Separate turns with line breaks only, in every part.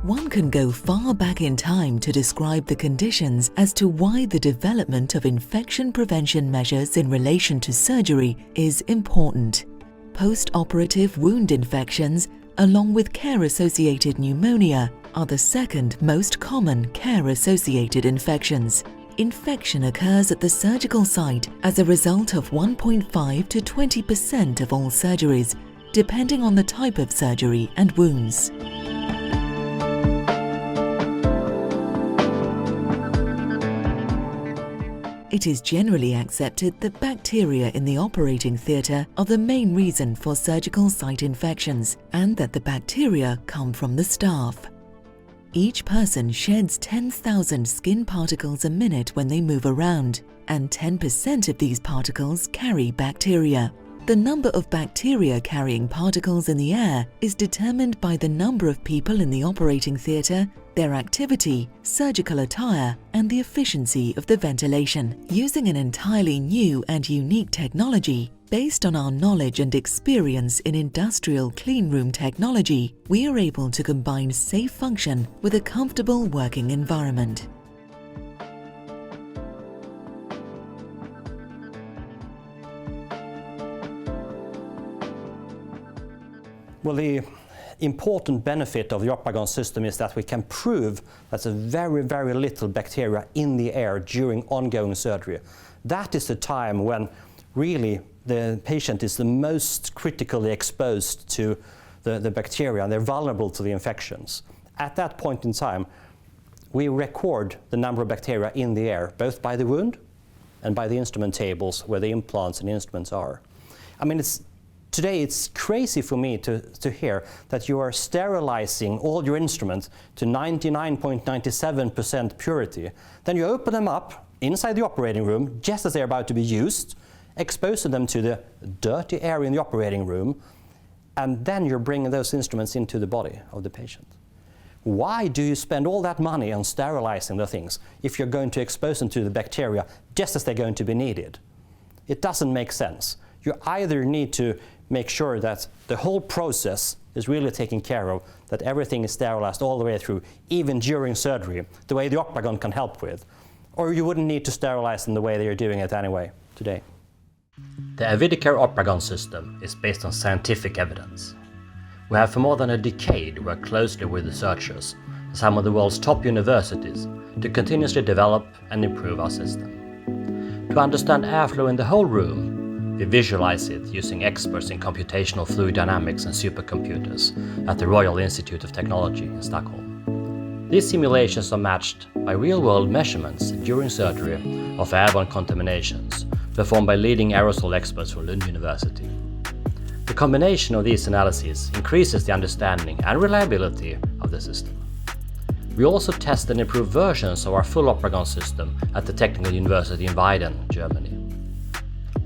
One can go far back in time to describe the conditions as to why the development of infection prevention measures in relation to surgery is important. Post-operative wound infections, along with care-associated pneumonia, are the second most common care-associated infections. Infection occurs at the surgical site as a result of 1.5 to 20% of all surgeries, depending on the type of surgery and wounds. It is generally accepted that bacteria in the operating theatre are the main reason for surgical site infections, and that the bacteria come from the staff. Each person sheds 10,000 skin particles a minute when they move around, and 10% of these particles carry bacteria. The number of bacteria-carrying particles in the air is determined by the number of people in the operating theatre, their activity, surgical attire, and the efficiency of the ventilation. Using an entirely new and unique technology, based on our knowledge and experience in industrial cleanroom technology, we are able to combine safe function with a comfortable working environment.
Well, the important benefit of the Opragon system is that we can prove that there's very, very little bacteria in the air during ongoing surgery. That is the time when really the patient is the most critically exposed to the bacteria, and they're vulnerable to the infections. At that point in time, we record the number of bacteria in the air, both by the wound and by the instrument tables where the implants and instruments are. I mean, today it's crazy for me to hear that you are sterilizing all your instruments to 99.97% purity. Then you open them up inside the operating room just as they're about to be used, exposing them to the dirty air in the operating room, and then you're bringing those instruments into the body of the patient. Why do you spend all that money on sterilizing the things if you're going to expose them to the bacteria just as they're going to be needed? It doesn't make sense. You either need to make sure that the whole process is really taken care of, that everything is sterilized all the way through, even during surgery, the way the Opragon can help with, or you wouldn't need to sterilize them the way they're doing it anyway today.
The Avidicare Opragon system is based on scientific evidence. We have for more than a decade worked closely with researchers at some of the world's top universities to continuously develop and improve our system. To understand airflow in the whole room, we visualize it using experts in computational fluid dynamics and supercomputers at the Royal Institute of Technology in Stockholm. These simulations are matched by real-world measurements during surgery of airborne contaminations performed by leading aerosol experts from Lund University. The combination of these analyses increases the understanding and reliability of the system. We also test and improve versions of our full Opragon system at the Technical University in Weiden, Germany.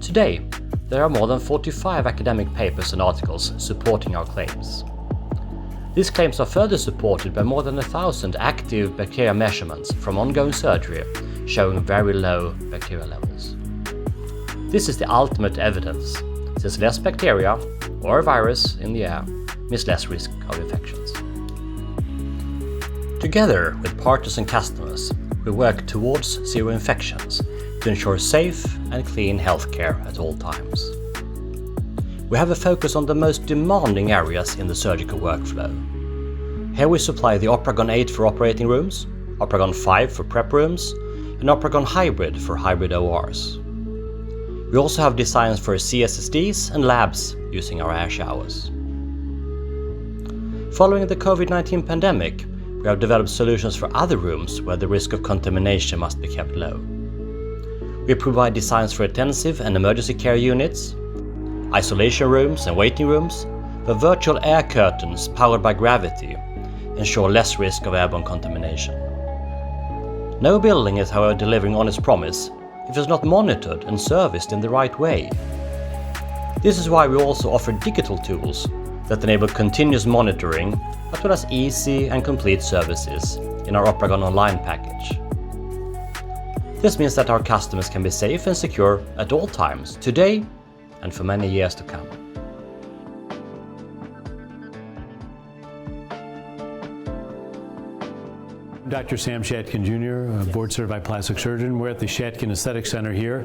Today, there are more than 45 academic papers and articles supporting our claims. These claims are further supported by more than 1,000 active bacteria measurements from ongoing surgery showing very low bacteria levels. This is the ultimate evidence, since less bacteria or virus in the air means less risk of infections. Together with partners and customers, we work towards zero infections to ensure safe and clean healthcare at all times. We have a focus on the most demanding areas in the surgical workflow. Here we supply the Opragon 8 for operating rooms, Opragon 5 for prep rooms, and Opragon Hybrid for hybrid ORs. We also have designs for CSSDs and labs using our air showers. Following the COVID-19 pandemic, we have developed solutions for other rooms where the risk of contamination must be kept low. We provide designs for intensive and emergency care units, isolation rooms and waiting rooms, where virtual air curtains powered by gravity ensure less risk of airborne contamination. No building is, however, delivering on its promise if it's not monitored and serviced in the right way. This is why we also offer digital tools that enable continuous monitoring as well as easy and complete services in our Opragon Online package. This means that our customers can be safe and secure at all times, today and for many years to come.
Dr. Sam Shatkin Jr., a board-certified plastic surgeon. We're at the Shatkin Aesthetic Center here.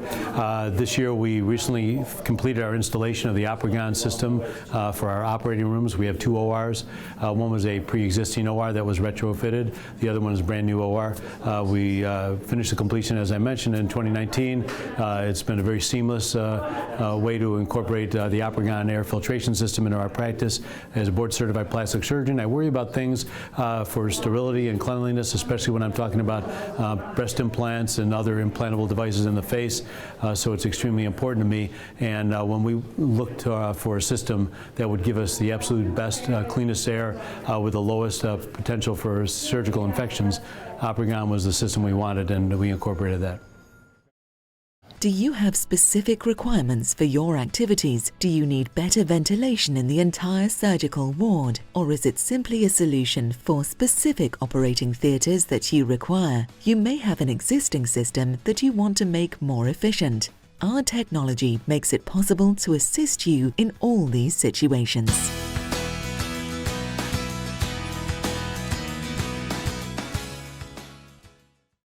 This year we recently completed our installation of the Opragon system for our operating rooms. We have 2 ORs. One was a pre-existing OR that was retrofitted. The other one is a brand new OR. We finished the completion, as I mentioned, in 2019. It's been a very seamless way to incorporate the Opragon air filtration system into our practice. As a board-certified plastic surgeon, I worry about things for sterility and cleanliness, especially when I'm talking about breast implants and other implantable devices in the face. So it's extremely important to me. And when we looked for a system that would give us the absolute best, cleanest air with the lowest potential for surgical infections, Opragon was the system we wanted, and we incorporated that.
Do you have specific requirements for your activities? Do you need better ventilation in the entire surgical ward? Or is it simply a solution for specific operating theatres that you require? You may have an existing system that you want to make more efficient. Our technology makes it possible to assist you in all these situations.